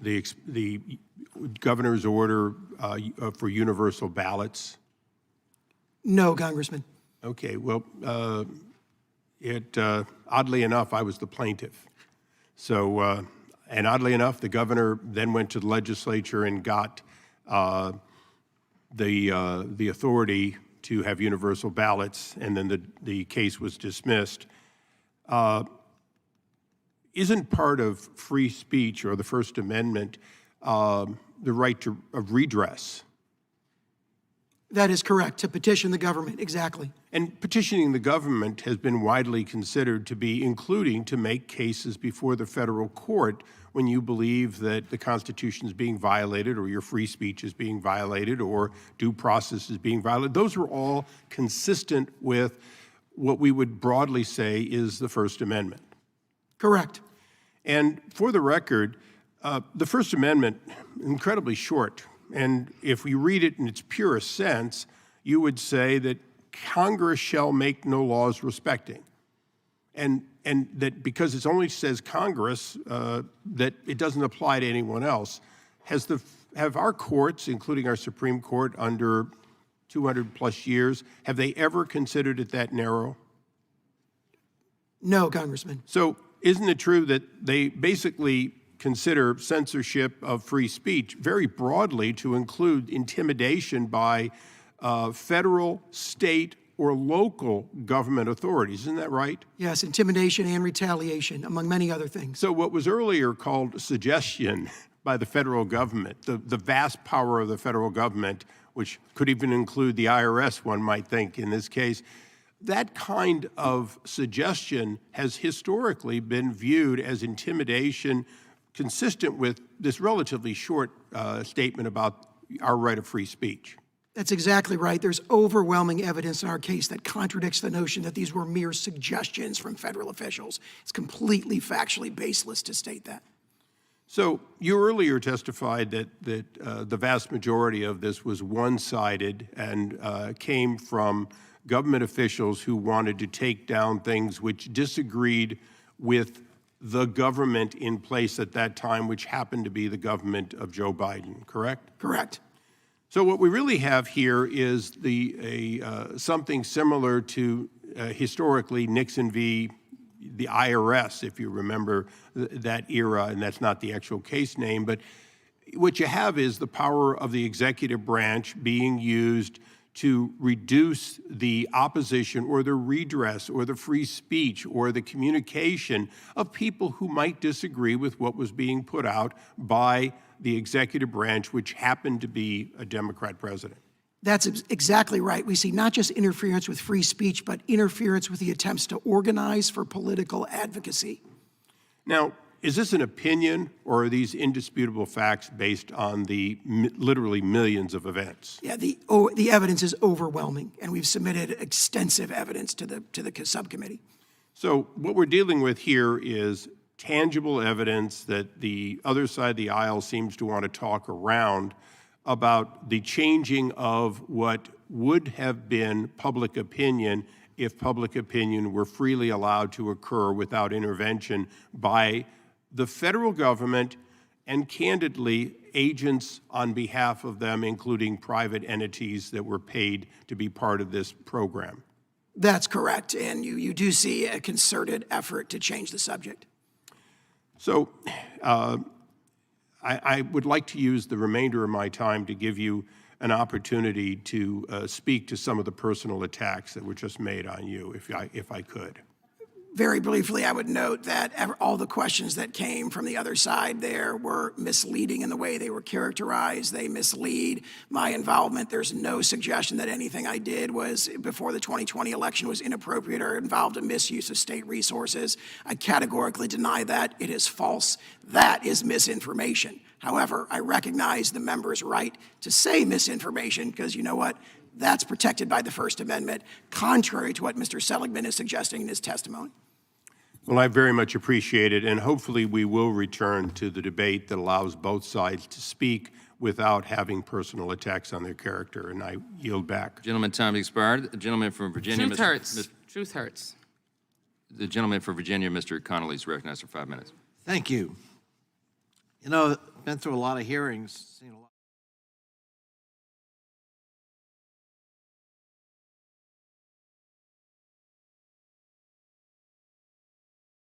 the governor's order for universal ballots? No, Congressman. Okay, well, oddly enough, I was the plaintiff. So, and oddly enough, the governor then went to the legislature and got the authority to have universal ballots, and then the case was dismissed. Isn't part of free speech or the First Amendment the right of redress? That is correct, to petition the government, exactly. And petitioning the government has been widely considered to be including to make cases before the federal court when you believe that the Constitution is being violated or your free speech is being violated or due process is being violated. Those are all consistent with what we would broadly say is the First Amendment. Correct. And for the record, the First Amendment, incredibly short. And if we read it in its purest sense, you would say that Congress shall make no laws respecting. And that because it only says Congress, that it doesn't apply to anyone else. Have our courts, including our Supreme Court under 200 plus years, have they ever considered it that narrow? No, Congressman. So isn't it true that they basically consider censorship of free speech very broadly to include intimidation by federal, state, or local government authorities? Isn't that right? Yes, intimidation and retaliation, among many other things. So what was earlier called suggestion by the federal government, the vast power of the federal government, which could even include the IRS, one might think in this case, that kind of suggestion has historically been viewed as intimidation consistent with this relatively short statement about our right of free speech. That's exactly right. There's overwhelming evidence in our case that contradicts the notion that these were mere suggestions from federal officials. It's completely factually baseless to state that. So you earlier testified that the vast majority of this was one-sided and came from government officials who wanted to take down things which disagreed with the government in place at that time, which happened to be the government of Joe Biden, correct? Correct. So what we really have here is something similar to historically Nixon v. the IRS, if you remember that era, and that's not the actual case name, but what you have is the power of the executive branch being used to reduce the opposition or the redress or the free speech or the communication of people who might disagree with what was being put out by the executive branch, which happened to be a Democrat president. That's exactly right. We see not just interference with free speech, but interference with the attempts to organize for political advocacy. Now, is this an opinion, or are these indisputable facts based on the literally millions of events? Yeah, the evidence is overwhelming, and we've submitted extensive evidence to the subcommittee. So what we're dealing with here is tangible evidence that the other side of the aisle seems to want to talk around about the changing of what would have been public opinion if public opinion were freely allowed to occur without intervention by the federal government and, candidly, agents on behalf of them, including private entities that were paid to be part of this program. That's correct, and you do see a concerted effort to change the subject. So I would like to use the remainder of my time to give you an opportunity to speak to some of the personal attacks that were just made on you, if I could. Very briefly, I would note that all the questions that came from the other side there were misleading in the way they were characterized. They mislead my involvement. There's no suggestion that anything I did was before the 2020 election was inappropriate or involved a misuse of state resources. I categorically deny that. It is false. That is misinformation. However, I recognize the member's right to say misinformation because you know what? That's protected by the First Amendment, contrary to what Mr. Seligman is suggesting in his testimony. Well, I very much appreciate it, and hopefully we will return to the debate that allows both sides to speak without having personal attacks on their character, and I yield back. Gentleman, time expired. The gentleman from Virginia. Truth hurts. Truth hurts. The gentleman from Virginia, Mr. Connolly, is recognized for 5 minutes. Thank you. You know, been through a lot of hearings, seen a lot.